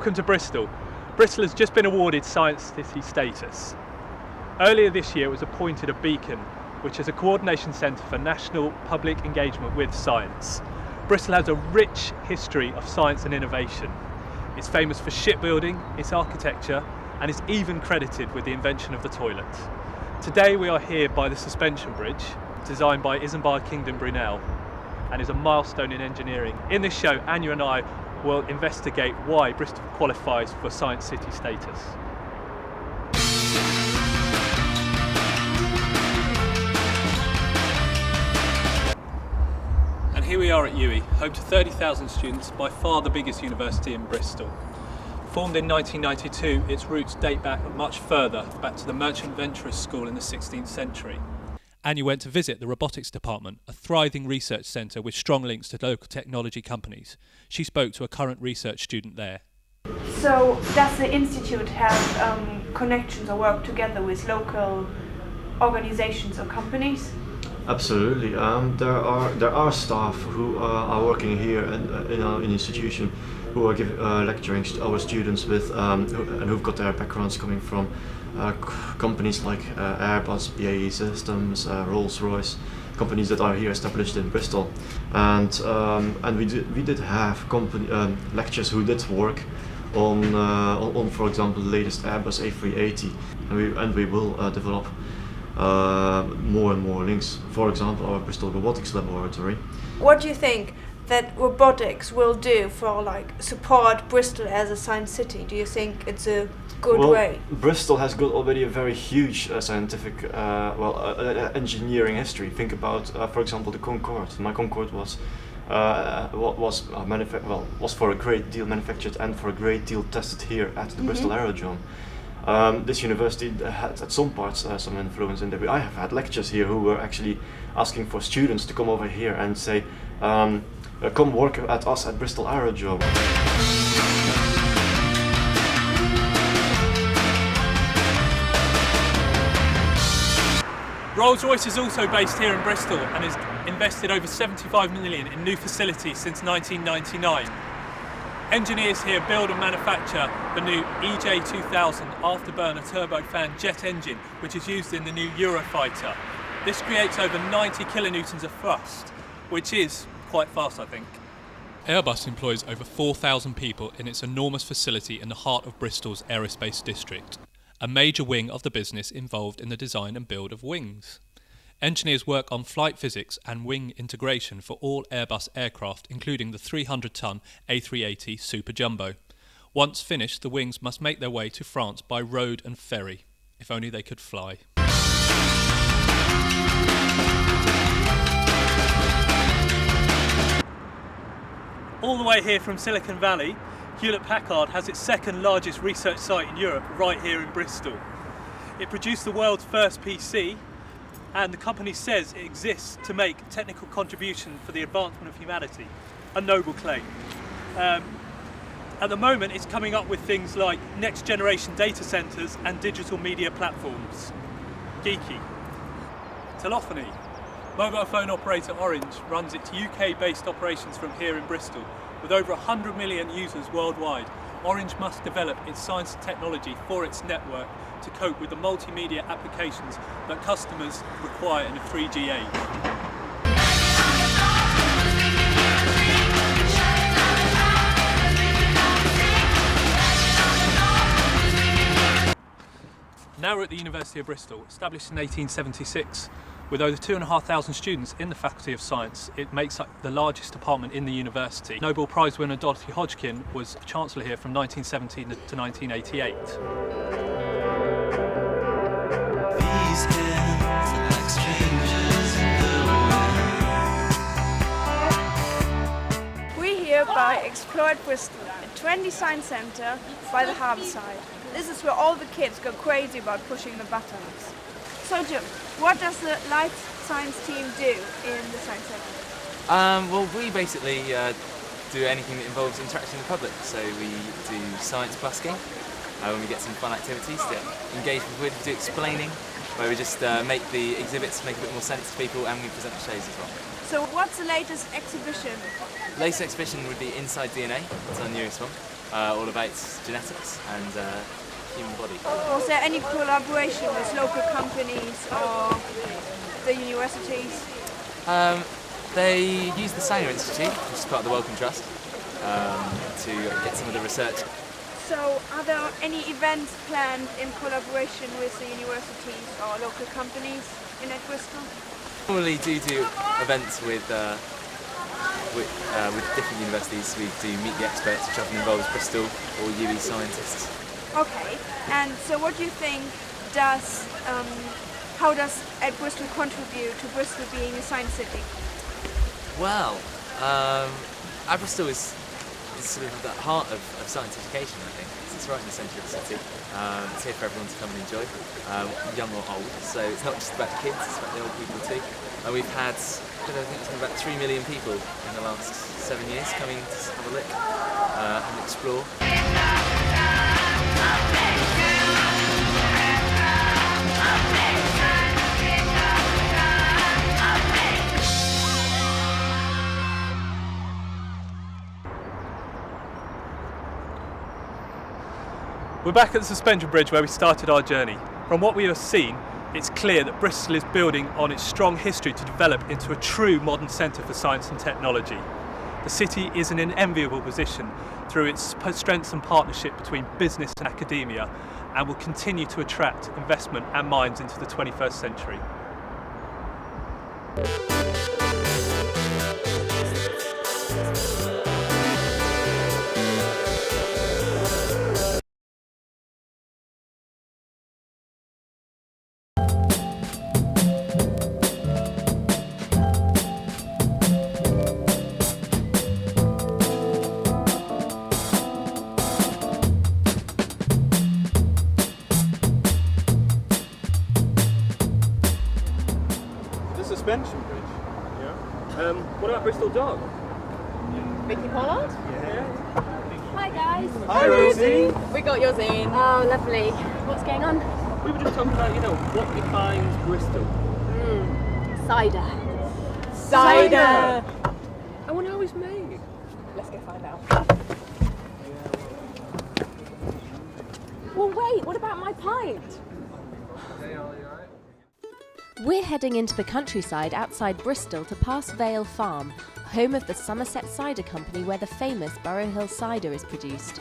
Welcome to Bristol. Bristol has just been awarded Science City status. Earlier this year it was appointed a beacon, which is a coordination centre for national public engagement with science. Bristol has a rich history of science and innovation. It's famous for shipbuilding, its architecture, and is even credited with the invention of the toilet. Today we are here by the suspension bridge, designed by Isambard Kingdom Brunel, and is a milestone in engineering. In this show, Anya and I will investigate why Bristol qualifies for Science City status. And here we are at UWE, home to 30,000 students, by far the biggest university in Bristol. Formed in 1992, its roots date back much further, back to the Merchant Venturers School in the 16th century. Anya went to visit the robotics department, a thriving research centre with strong links to local technology companies. She spoke to a current research student there. So does the institute have connections or work together with local organisations or companies? Absolutely. There are staff who are working here in our institution who are lecturing our students with and who've got their backgrounds coming from companies like Airbus, BAE Systems, Rolls-Royce, companies that are here established in Bristol, and we did have lecturers who did work on for example the latest Airbus A380, and we will develop more and more links. For example, our Bristol Robotics Laboratory. What do you think that robotics will do for support Bristol as a science city? Do you think it's a good way? Bristol has got already a very huge scientific engineering history. Think about for example the Concorde. My Concorde was for a great deal manufactured and for a great deal tested here at the Bristol Aerodrome. This university had at some parts some influence in there. I have had lectures here who were actually asking for students to come over here and say, come work at us at Bristol Aerodrome. Rolls-Royce is also based here in Bristol and has invested over 75 million in new facilities since 1999. Engineers here build and manufacture the new EJ2000 afterburner turbofan jet engine, which is used in the new Eurofighter. This creates over 90 kilonewtons of thrust, which is quite fast, I think. Airbus employs over 4,000 people in its enormous facility in the heart of Bristol's aerospace district, a major wing of the business involved in the design and build of wings. Engineers work on flight physics and wing integration for all Airbus aircraft, including the 300-ton A380 Super Jumbo. Once finished, the wings must make their way to France by road and ferry. If only they could fly. All the way here from Silicon Valley, Hewlett-Packard has its second largest research site in Europe right here in Bristol. It produced the world's first PC, and the company says it exists to make technical contribution for the advancement of humanity. A noble claim. At the moment it's coming up with things like next generation data centres and digital media platforms. Geeky. Telephony. Mobile phone operator Orange runs its UK-based operations from here in Bristol. With over 100 million users worldwide, Orange must develop its science and technology for its network to cope with the multimedia applications that customers require in a 3G age. Now we're at the University of Bristol, established in 1876. With over 2,500 students in the Faculty of Science, it makes up the largest department in the university. Nobel Prize winner Dorothy Hodgkin was Chancellor here from 1917 to 1988. We're here by Explore Bristol, a trendy science centre by the harbour side. This is where all the kids go crazy about pushing the buttons. So Jim, what does the Life Science team do in the science centre? Well, we basically do anything that involves interaction with the public. So we do science busking, when we get some fun activities to engage with, we do explaining, where we just make the exhibits make a bit more sense to people, and we present the shows as well. So what's the latest exhibition? The latest exhibition would be Inside DNA, it's our newest one. all about genetics and human body. Was there any collaboration with local companies or the universities? They use the Cider Institute, which is part of the Wellcome Trust, to get some of the research. So are there any events planned in collaboration with the universities or local companies in Bristol? Normally do events with different universities. We do Meet the Experts, which often involves Bristol or UE scientists. Okay, and so what do you think how does Bristol contribute to Bristol being a science city? Well, Bristol is sort of at the heart of science education, I think. It's right in the centre of the city. It's here for everyone to come and enjoy, young or old. So it's not just about the kids, it's about the old people too. And we've had, I think it's been about 3 million people in the last 7 years coming to have a look and explore. We're back at the suspension bridge where we started our journey. From what we have seen, it's clear that Bristol is building on its strong history to develop into a true modern centre for science and technology. The city is in an enviable position through its strengths and partnership between business and academia, and will continue to attract investment and minds into the 21st century. Suspension bridge. Yeah. What about Bristol Dog? Ricky Pollard? Yeah. Hi guys. Hi Rosie. We got yours in. Oh, lovely. What's going on? We were just talking about, what defines Bristol. Cider. Cider. I wonder how it's made. Let's go find out. Well, wait. What about my pint? We're heading into the countryside outside Bristol to Pass Vale Farm, home of the Somerset Cider Company where the famous Burrow Hill cider is produced.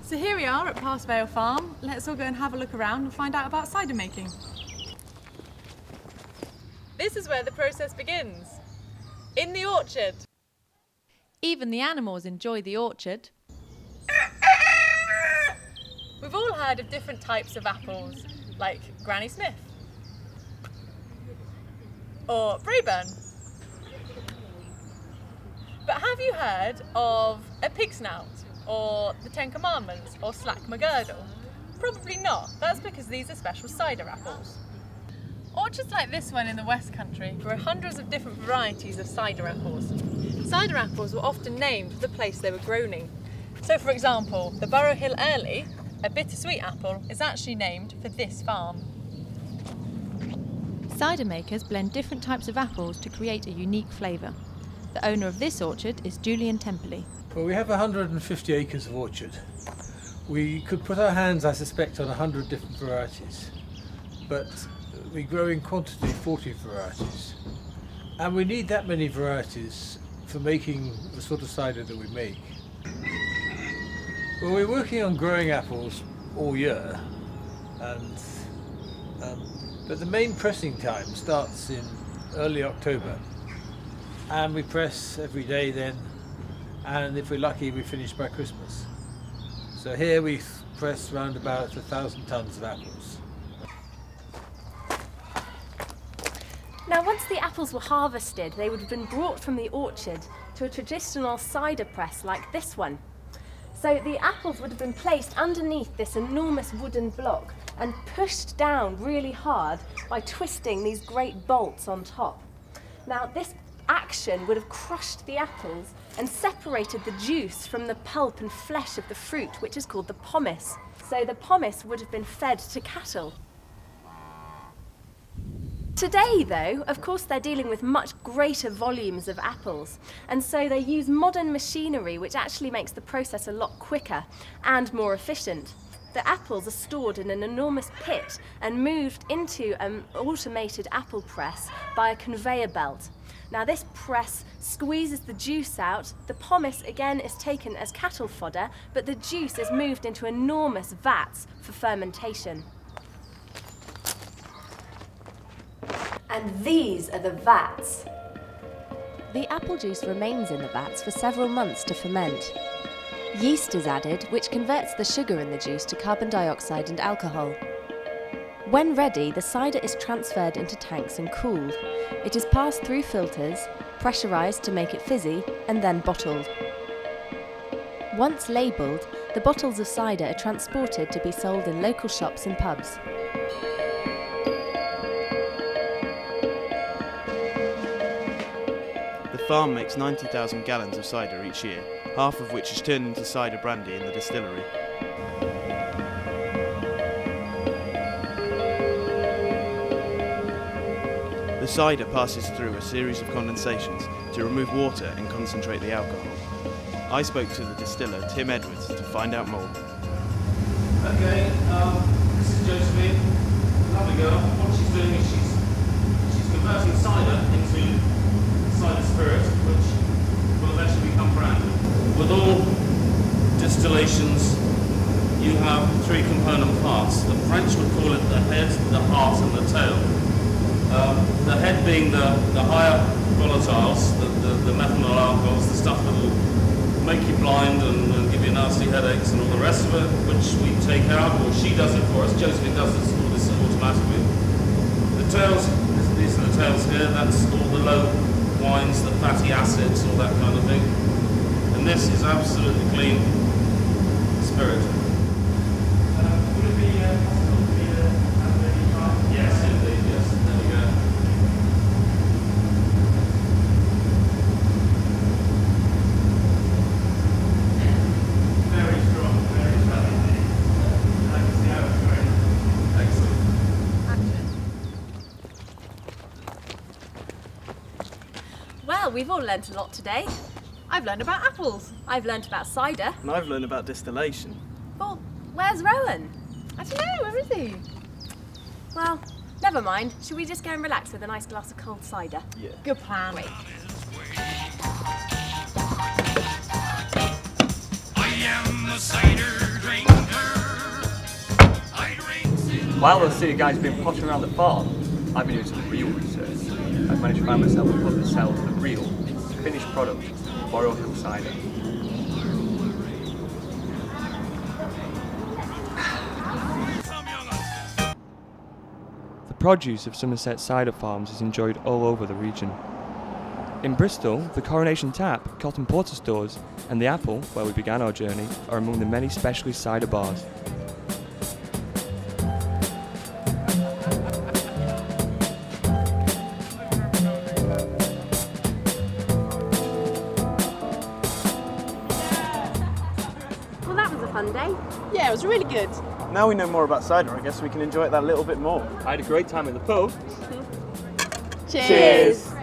So here we are at Pass Vale Farm. Let's all go and have a look around and find out about cider making. This is where the process begins. In the orchard. Even the animals enjoy the orchard. We've all heard of different types of apples, like Granny Smith or Braeburn. But have you heard of a pig snout or the 10 Commandments or Slack McGirdle? Probably not. That's because these are special cider apples. Orchards like this one in the West Country grow hundreds of different varieties of cider apples. Cider apples were often named for the place they were grown in. So for example, the Burrow Hill Early, a bittersweet apple, is actually named for this farm. Cider makers blend different types of apples to create a unique flavour. The owner of this orchard is Julian Temperley. Well, we have 150 acres of orchard. We could put our hands, I suspect, on 100 different varieties, but we grow in quantity 40 varieties. And we need that many varieties for making the sort of cider that we make. Well, we're working on growing apples all year, but the main pressing time starts in early October, and we press every day then, and if we're lucky we finish by Christmas. So here we press around about 1,000 tonnes of apples. Now, once the apples were harvested, they would have been brought from the orchard to a traditional cider press like this one. So the apples would have been placed underneath this enormous wooden block and pushed down really hard by twisting these great bolts on top. Now, this action would have crushed the apples and separated the juice from the pulp and flesh of the fruit, which is called the pomace. So the pomace would have been fed to cattle. Today, though, of course, they're dealing with much greater volumes of apples, and so they use modern machinery which actually makes the process a lot quicker and more efficient. The apples are stored in an enormous pit and moved into an automated apple press by a conveyor belt. Now this press squeezes the juice out, the pomace again is taken as cattle fodder, but the juice is moved into enormous vats for fermentation. And these are the vats. The apple juice remains in the vats for several months to ferment. Yeast is added, which converts the sugar in the juice to carbon dioxide and alcohol. When ready, the cider is transferred into tanks and cooled. It is passed through filters, pressurised to make it fizzy, and then bottled. Once labelled, the bottles of cider are transported to be sold in local shops and pubs. The farm makes 90,000 gallons of cider each year, half of which is turned into cider brandy in the distillery. The cider passes through a series of condensations to remove water and concentrate the alcohol. I spoke to the distiller, Tim Edwards, to find out more. Okay, this is Josephine, lovely girl. What she's doing is she's converting cider into cider spirit, which will eventually become brandy. With all distillations, you have three component parts. The French would call it the head, the heart, and the tail. The head being the higher volatiles, the methanol alcohols, the stuff that will make you blind and give you nasty headaches and all the rest of it, which we take out, or she does it for us. Josephine does all this automatically. The tails, these are the tails here, that's all the low wines, the fatty acids, all that kind of thing. And this is absolutely clean spirit. Would it be possible for me to have any try? Yes, indeed, yes. There we go. Very strong, very strong indeed. I can see how it's going. Excellent. Well, we've all learnt a lot today. I've learned about apples. I've learnt about cider. And I've learned about distillation. Well, where's Rowan? I don't know, where is he? Well, never mind. Should we just go and relax with a nice glass of cold cider? Yeah. Good plan. Wait. I am the cider drinker. While those city guys have been pottering around the farm, I've been doing some real research. I've managed to find myself a pub that sells the real, finished product of Boreal Hill cider. The produce of Somerset cider farms is enjoyed all over the region. In Bristol, the Coronation Tap, Cotton Porter stores, and the Apple, where we began our journey, are among the many specialist cider bars. Well, that was a fun day. Yeah, it was really good. Now we know more about cider, I guess we can enjoy it that little bit more. I had a great time at the pub. Cheers.